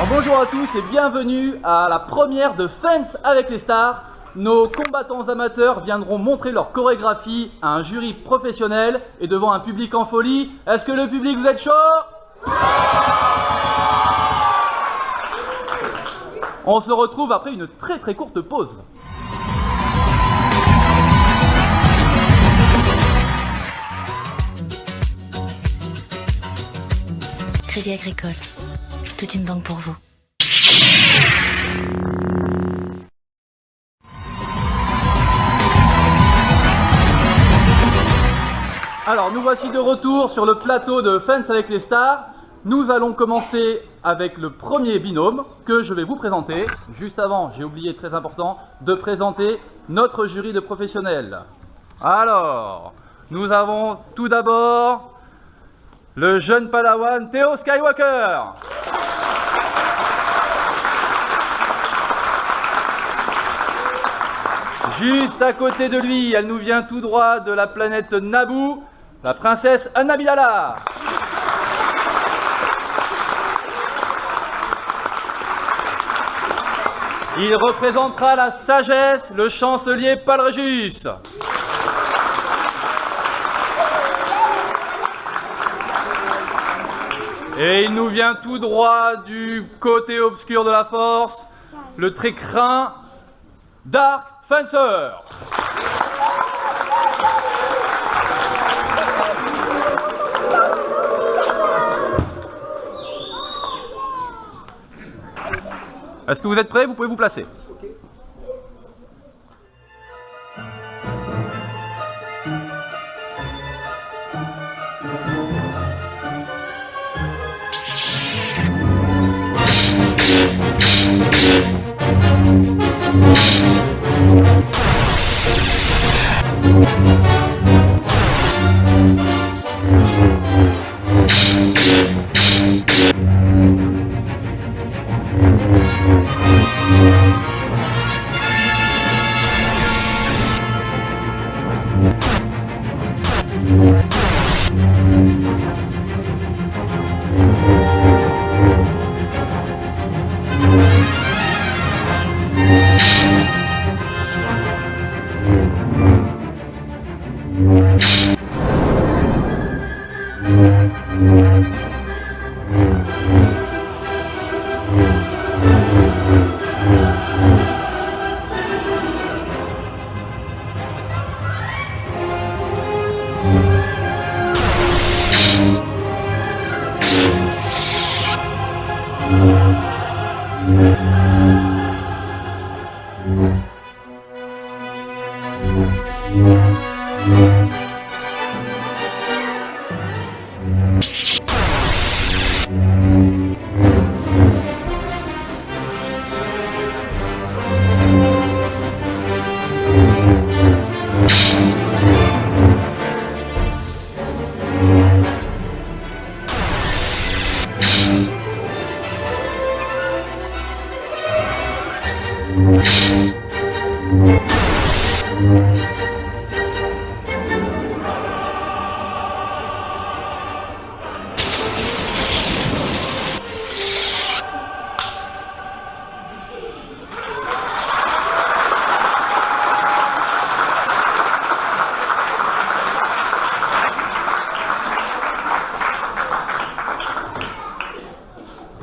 Bonjour à tous et bienvenue à la première de Fence avec les stars. Nos combattants amateurs viendront montrer leur chorégraphie à un jury professionnel et devant un public en folie. Est-ce que le public, vous êtes chaud? On se retrouve après une très courte pause. Crédit Agricole, toute une banque pour vous. Alors nous voici de retour sur le plateau de Fence avec les stars. Nous allons commencer avec le premier binôme que je vais vous présenter. Juste avant, j'ai oublié, très important, de présenter notre jury de professionnels. Alors, nous avons tout d'abord le jeune padawan Théo Skywalker. Juste à côté de lui, elle nous vient tout droit de la planète Naboo, la princesse Annabidala. Il représentera la sagesse, le chancelier Palrégus. Et il nous vient tout droit du côté obscur de la force, le très craint Dark Fencer. Est-ce que vous êtes prêts? Vous pouvez vous placer.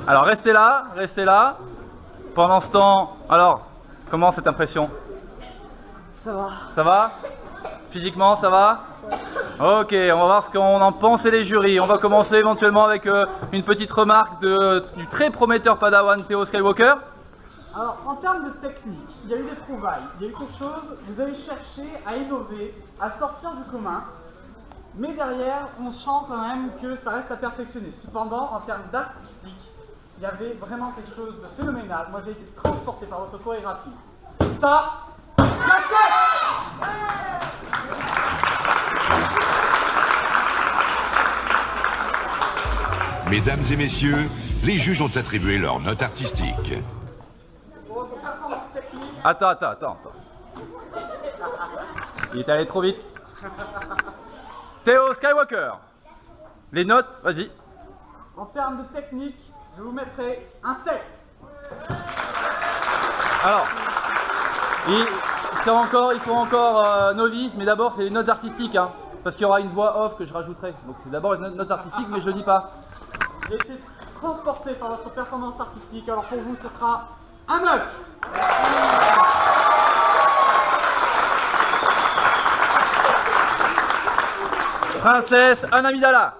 Alors restez là. Pendant ce temps, alors, comment cette impression? Ça va. Ça va? Physiquement, ça va? Ok, on va voir ce qu'on en pense et les jurys. On va commencer éventuellement avec une petite remarque du très prometteur padawan Théo Skywalker. Alors, en termes de technique, il y a eu des trouvailles, il y a eu quelque chose, vous avez cherché à innover, à sortir du commun, mais derrière, on sent quand même que ça reste à perfectionner. Cependant, en termes d'artistique, il y avait vraiment quelque chose de phénoménal. Moi, j'ai été transporté par votre chorégraphie. Et ça, la tête! Mesdames et messieurs, les juges ont attribué leur note artistique. Attends. Il est allé trop vite. Théo Skywalker. Les notes, vas-y. En termes de technique, je vous mettrai un 7. Alors, ils sont encore novices, mais d'abord c'est les notes artistiques, hein, parce qu'il y aura une voix off que je rajouterai. Donc c'est d'abord les notes artistiques, mais je le dis pas. J'ai été transporté par votre performance artistique, alors pour vous ce sera un 9. Princesse Anna Midala.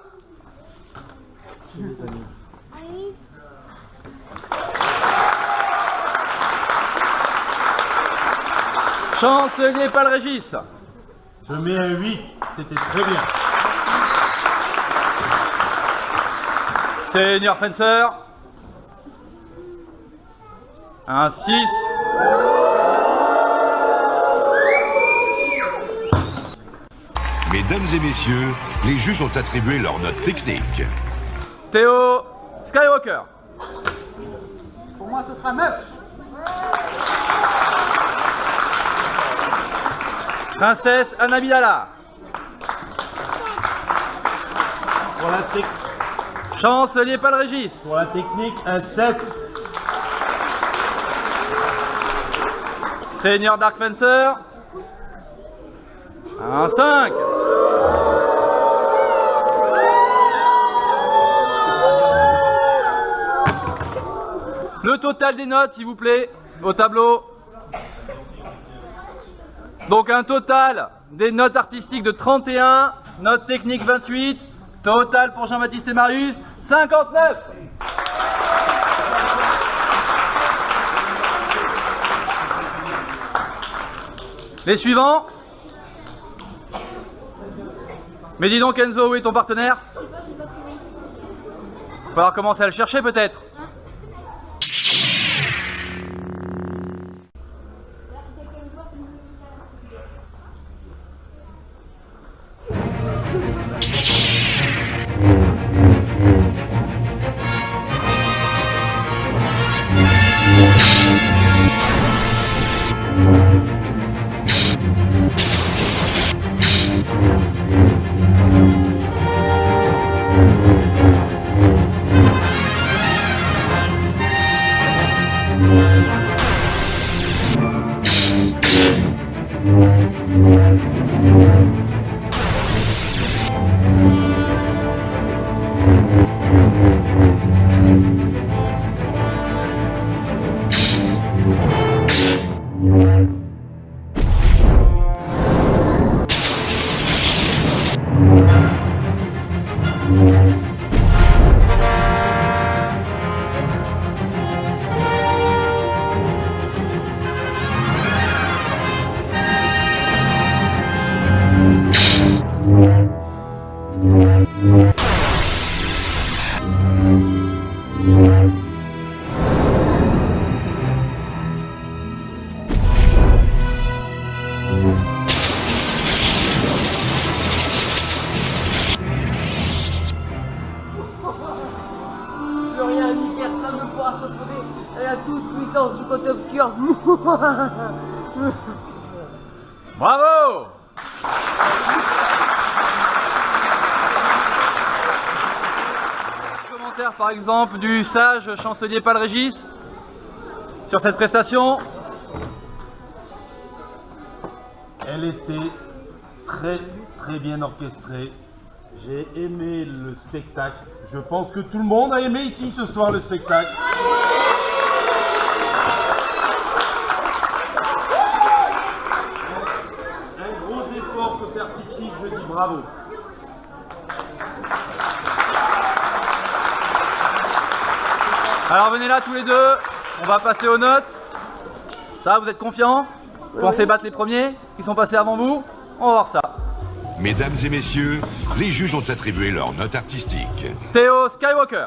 Chancelier Paul Régis. Je mets un 8, c'était très bien. Senior Fencer. Un 6. Mesdames et messieurs, les juges ont attribué leurs notes techniques. Théo Skywalker. Pour moi ce sera 9. Princesse Anna Midala. Chancelier Paul Régis. Pour la technique, un 7. Senior Dark Fencer. Un 5. Le total des notes, s'il vous plaît, au tableau. Donc un total des notes artistiques de 31, notes techniques 28, total pour Jean-Baptiste et Marius, 59. Les suivants. Mais dis donc Enzo, où est ton partenaire? Il va falloir commencer à le chercher peut-être. Plus rien ni personne ne pourra s'opposer à la toute puissance du côté obscur. Bravo! Commentaire par exemple du sage chancelier Paul Régis sur cette prestation. Elle était très bien orchestrée. J'ai aimé le spectacle. Je pense que tout le monde a aimé ici ce soir le spectacle. Un gros effort côté artistique, je dis bravo. Alors venez là tous les deux, on va passer aux notes. Ça va, vous êtes confiants? Vous pensez battre les premiers qui sont passés avant vous? On va voir ça. Mesdames et messieurs, les juges ont attribué leurs notes artistiques. Théo Skywalker.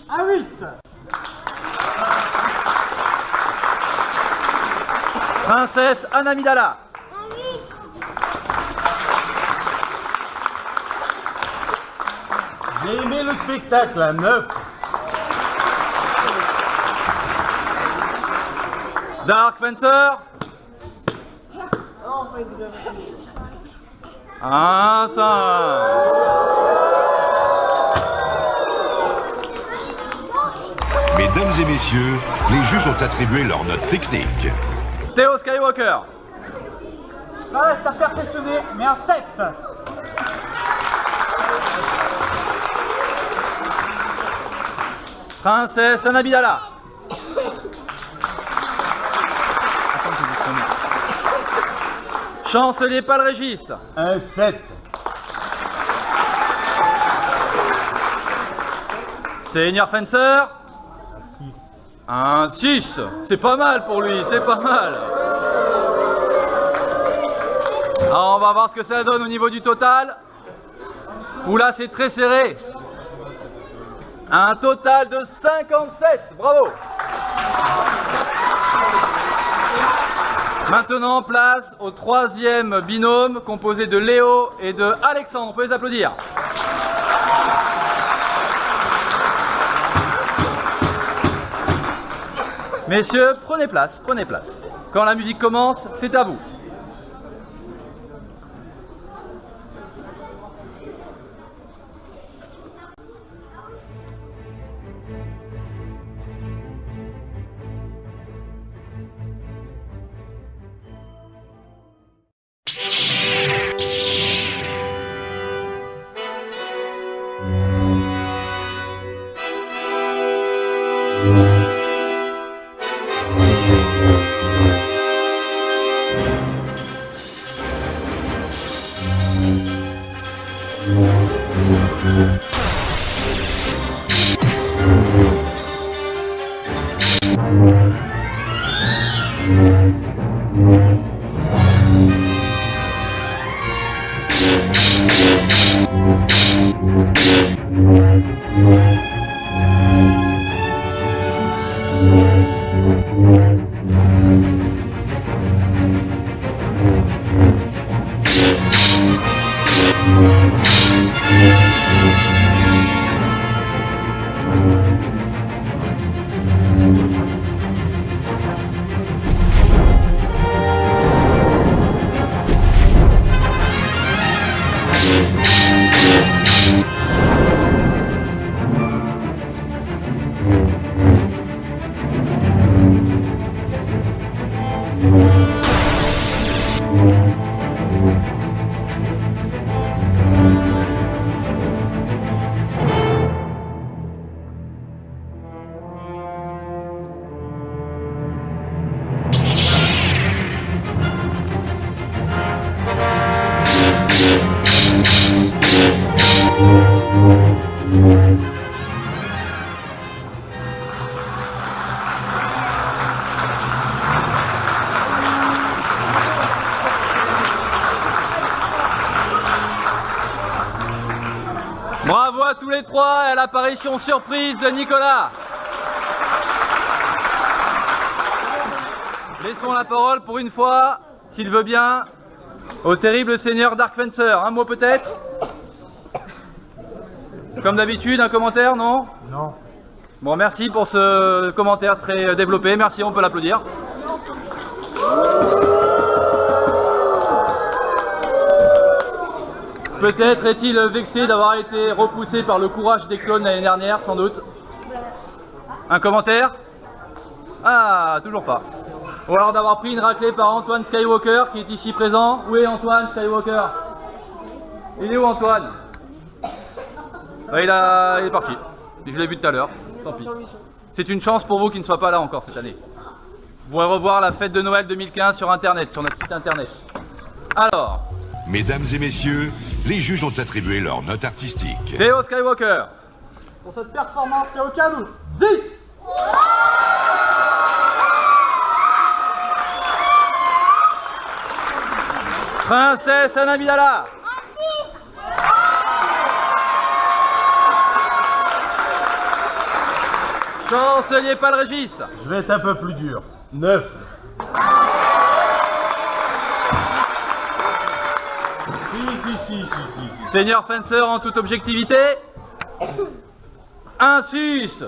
Un 8. Princesse Anna Midala. J'ai aimé le spectacle, un 9. Dark Fencer. Un 5. et messieurs, les juges ont attribué leur note technique. Théo Skywalker. Ça reste à perfectionner, mais un 7. Princesse Anabidala. Chancelier Paul Régis. Un 7. Seigneur Fencer. Un 6. C'est pas mal pour lui, c'est pas mal. Alors, on va voir ce que ça donne au niveau du total. Oula, c'est très serré. Un total de 57. Bravo. Maintenant, place au troisième binôme composé de Léo et de Alexandre. On peut les applaudir. Messieurs, prenez place, prenez place. Quand la musique commence, c'est à vous. Bravo à tous les trois et à l'apparition surprise de Nicolas. Laissons la parole pour une fois, s'il veut bien, au terrible seigneur Dark Fencer. Un mot peut-être? Comme d'habitude, un commentaire, non? Non. Bon, merci pour ce commentaire très développé. Merci, on peut l'applaudir. Peut-être est-il vexé d'avoir été repoussé par le courage des clones l'année dernière, sans doute. Un commentaire? Ah, toujours pas. Ou alors d'avoir pris une raclée par Antoine Skywalker, qui est ici présent. Où est Antoine Skywalker? Il est où Antoine? Il est parti. Je l'ai vu tout à l'heure. Tant pis. C'est une chance pour vous qu'il ne soit pas là encore cette année. Vous pourrez revoir la fête de Noël 2015 sur Internet, sur notre site Internet. Alors... Mesdames et messieurs, les juges ont attribué leur note artistique. Théo Skywalker. Pour cette performance, il n'y a aucun doute. 10. Princesse Anabidala. Chancelier Paul Régis. Je vais être un peu plus dur. 9. Si. Seigneur Fencer en toute objectivité. Un 6.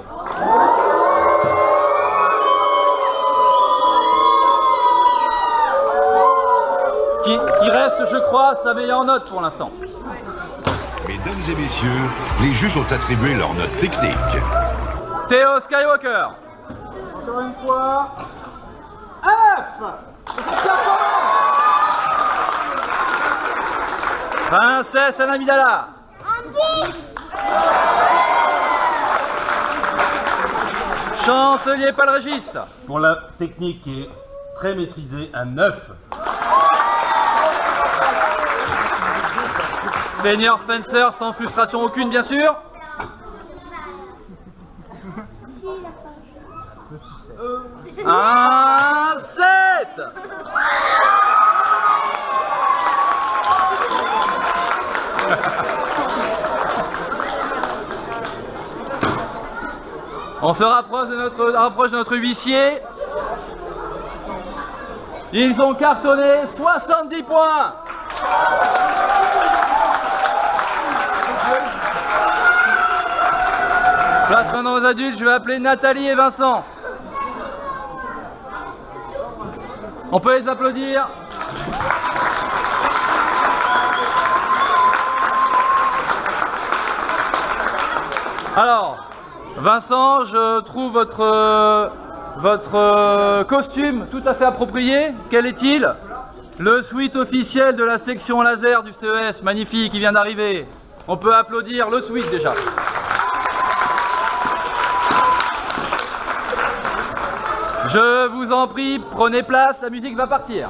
Qui reste, je crois, sa meilleure note pour l'instant. Mesdames et messieurs, les juges ont attribué leur note technique. Théo Skywalker. Encore une fois. Un 9. C'est performant. Princesse Anne Amidala. Chancelier Paul Régis. Pour la technique qui est très maîtrisée, un 9. Senior Fencer sans frustration aucune bien sûr. Un 7. On se rapproche de notre huissier. Ils ont cartonné 70 points. Place maintenant aux adultes, je vais appeler Nathalie et Vincent. On peut les applaudir. Alors, Vincent, je trouve votre costume tout à fait approprié. Quel est-il? Le suite officiel de la section laser du CES, magnifique, qui vient d'arriver. On peut applaudir le suite déjà. Je vous en prie, prenez place, la musique va partir.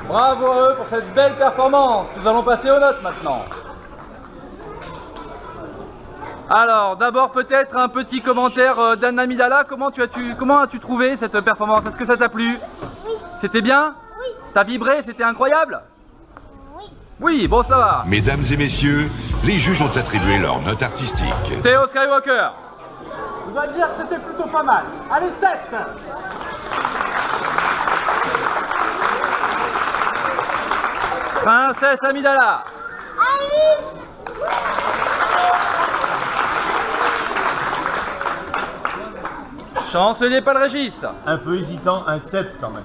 Bravo à eux pour cette belle performance. Nous allons passer aux notes maintenant. Alors, d'abord peut-être un petit commentaire d'Anne Amidala. Comment as-tu trouvé cette performance? Est-ce que ça t'a plu? Oui. C'était bien? Oui. T'as vibré? C'était incroyable? Oui. Oui, bon ça va. Mesdames et messieurs, les juges ont attribué leur note artistique. Théo Skywalker. On va dire que c'était plutôt pas mal. Allez, 7. Princesse Amidala. Chancelier Paul Régis. Un peu hésitant, un 7 quand même.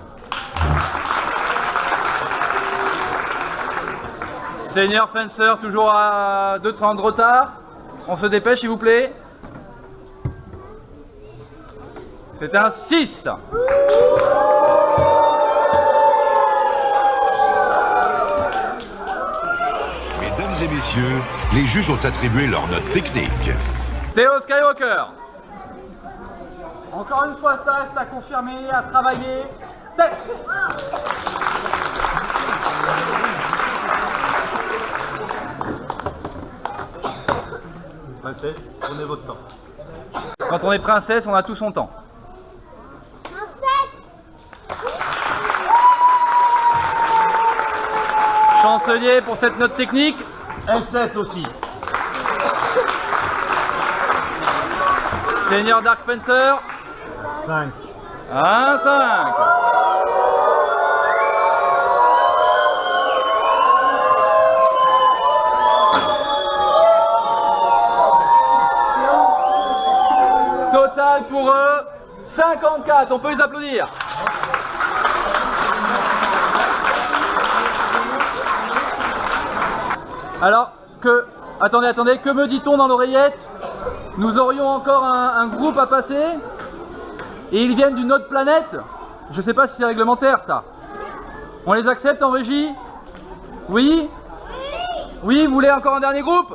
Senior Fencer, toujours à 2:30 de retard. On se dépêche s'il vous plaît. C'est un 6. Mesdames et messieurs, les juges ont attribué leur note technique. Théo Skywalker. Encore une fois, ça reste à confirmer, à travailler. 7. Princesse, prenez votre temps. Quand on est princesse, on a tout son temps. Chancelier pour cette note technique. Un 7 aussi. Senior Dark Fencer. 5. Un 5. Total pour eux, 54. On peut les applaudir. Alors, attendez, que me dit-on dans l'oreillette? Nous aurions encore un groupe à passer et ils viennent d'une autre planète. Je sais pas si c'est réglementaire ça. On les accepte en régie? Oui? Oui, vous voulez encore un dernier groupe?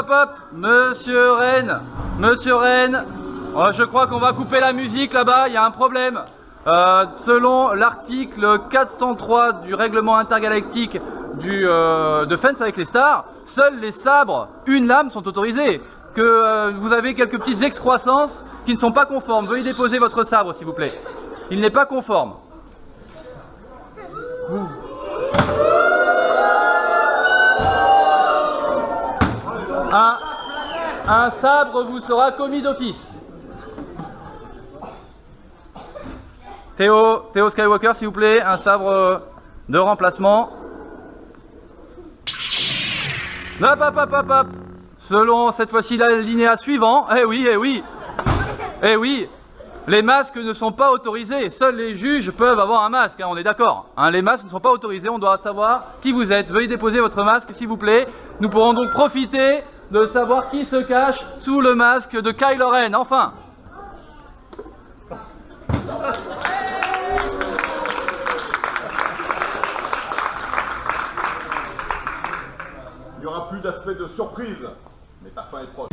Hop, Monsieur Rennes, je crois qu'on va couper la musique là-bas, il y a un problème. Selon l'article 403 du règlement intergalactique de Fence avec les stars, seuls les sabres, une lame, sont autorisés. Vous avez quelques petites excroissances qui ne sont pas conformes. Veuillez déposer votre sabre, s'il vous plaît. Il n'est pas conforme. Un sabre vous sera commis d'office. Théo Skywalker, s'il vous plaît, un sabre de remplacement. Hop. Selon cette fois-ci l'alinéa suivant, eh oui, les masques ne sont pas autorisés. Seuls les juges peuvent avoir un masque, on est d'accord. Les masques ne sont pas autorisés, on doit savoir qui vous êtes. Veuillez déposer votre masque, s'il vous plaît. Nous pourrons donc profiter de savoir qui se cache sous le masque de Kylo Ren, enfin. Il n'y aura plus d'aspect de surprise, mais ta fin est proche.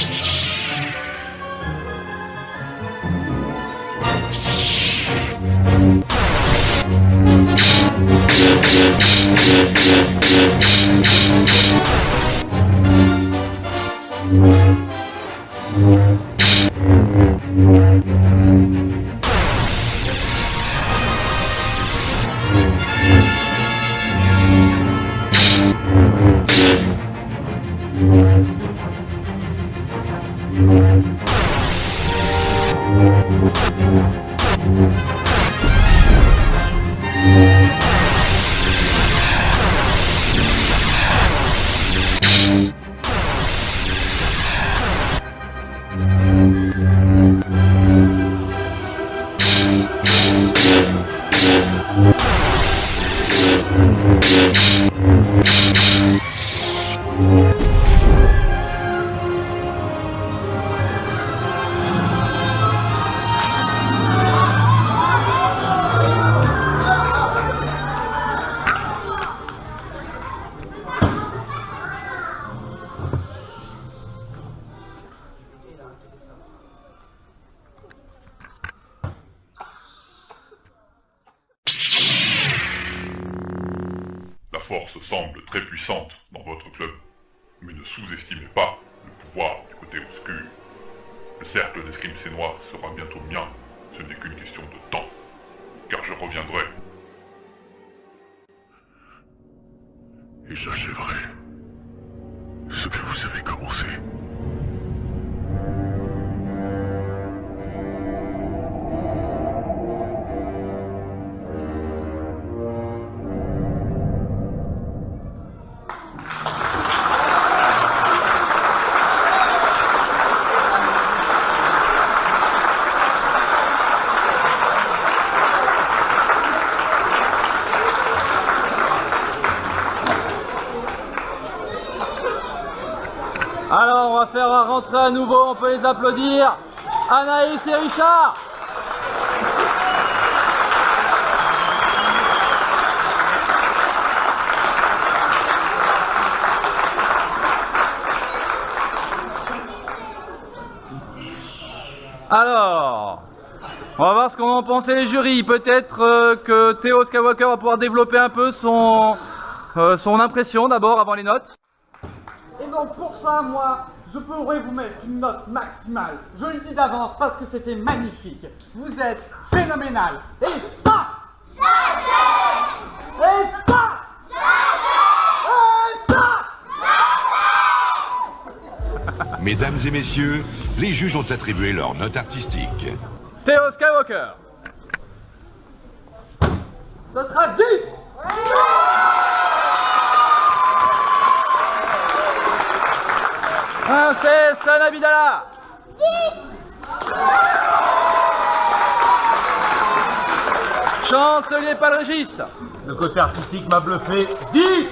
La force semble très puissante dans votre club, mais ne sous-estimez pas le pouvoir du côté obscur. Le cercle d'escrime sénois sera bientôt mien, ce n'est qu'une question de temps, car je reviendrai. Et j'achèverai ce que vous avez commencé. Alors, on va faire rentrer à nouveau, on peut les applaudir. Anaïs et Richard. Alors, on va voir ce qu'en ont pensé les jurys. Peut-être que Théo Skywalker va pouvoir développer un peu son impression d'abord avant les notes. Et donc pour ça, moi, je pourrais vous mettre une note maximale. Je le dis d'avance parce que c'était magnifique. Vous êtes phénoménal. Et ça, et ça, et ça. Mesdames et messieurs, les juges ont attribué leur note artistique. Théo Skywalker. Ce sera 10. Princesse Anne Amidala. 10. Chancelier Paul Régis. Le côté artistique m'a bluffé. 10.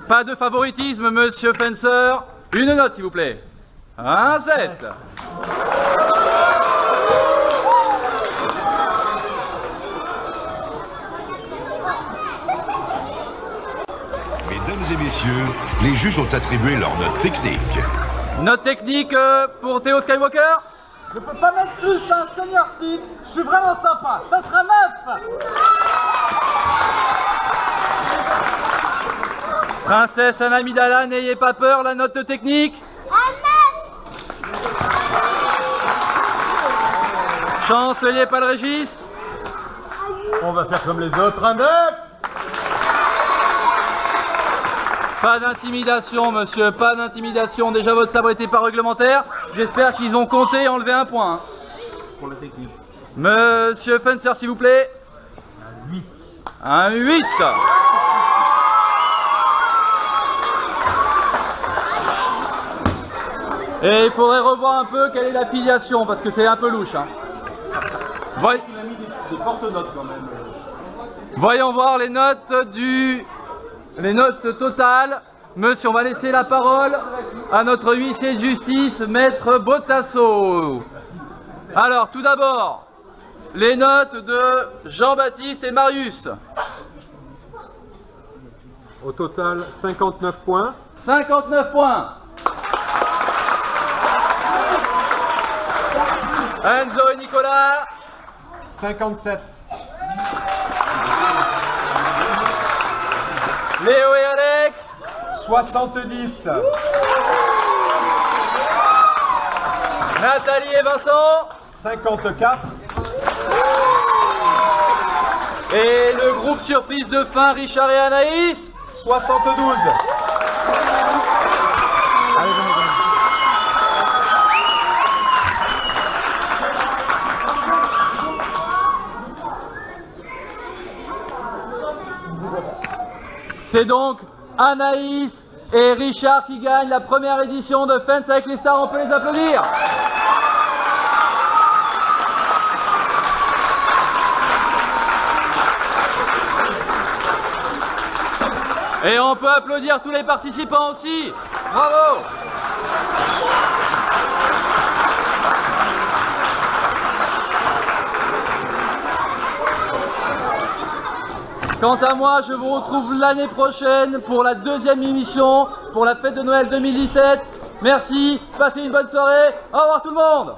Pas de favoritisme, monsieur Fencer. Une note, s'il vous plaît. Un 7. Mesdames et messieurs, les juges ont attribué leur note technique. Note technique pour Théo Skywalker. Je peux pas mettre plus, hein, Seigneur Sid. Je suis vraiment sympa. Ça sera 9. Princesse Anne Amidala, n'ayez pas peur, la note technique. Chancelier Paul Régis. On va faire comme les autres, un 9. Pas d'intimidation, monsieur, pas d'intimidation. Déjà, votre sabre n'était pas réglementaire. J'espère qu'ils ont compté et enlevé un point. Pour la technique. Monsieur Fencer, s'il vous plaît. Un 8. Et il faudrait revoir un peu quelle est la filiation, parce que c'est un peu louche. Hein. Il a mis des fortes notes quand même. Voyons voir les notes les notes totales. Monsieur, on va laisser la parole à notre huissier de justice, maître Botasso. Alors, tout d'abord, les notes de Jean-Baptiste et Marius. Au total, 59 points. 59 points. Enzo et Nicolas. 57. Léo et Alex. 70. Nathalie et Vincent. 54. Et le groupe surprise de fin, Richard et Anaïs. 72. C'est donc Anaïs et Richard qui gagnent la première édition de Fence avec les stars. On peut les applaudir. Et on peut applaudir tous les participants aussi. Bravo. Quant à moi, je vous retrouve l'année prochaine pour la deuxième émission, pour la fête de Noël 2017. Merci, passez une bonne soirée. Au revoir tout le monde.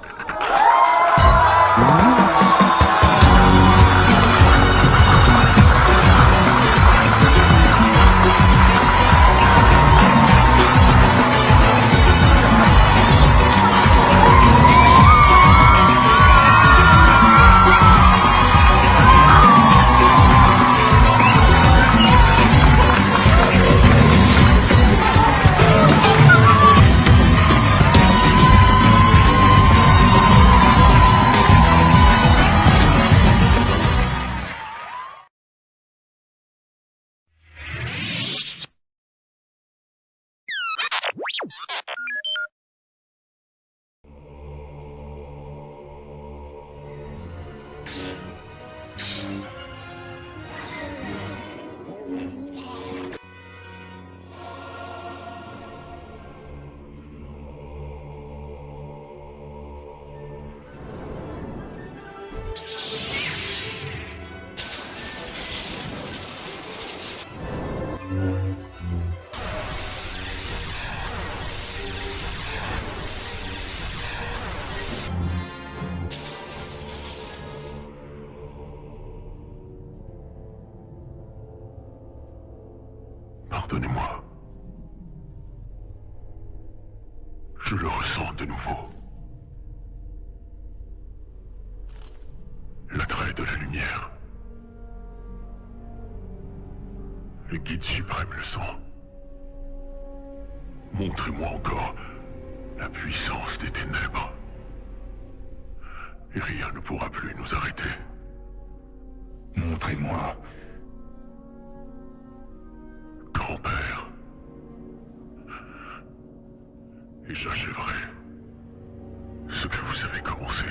Je le ressens de nouveau. L'attrait de la lumière. Le guide suprême le sent. Montrez-moi encore la puissance des ténèbres. Et rien ne pourra plus nous arrêter. Montrez-moi. Grand-père. Et j'achèverai ce que vous avez commencé.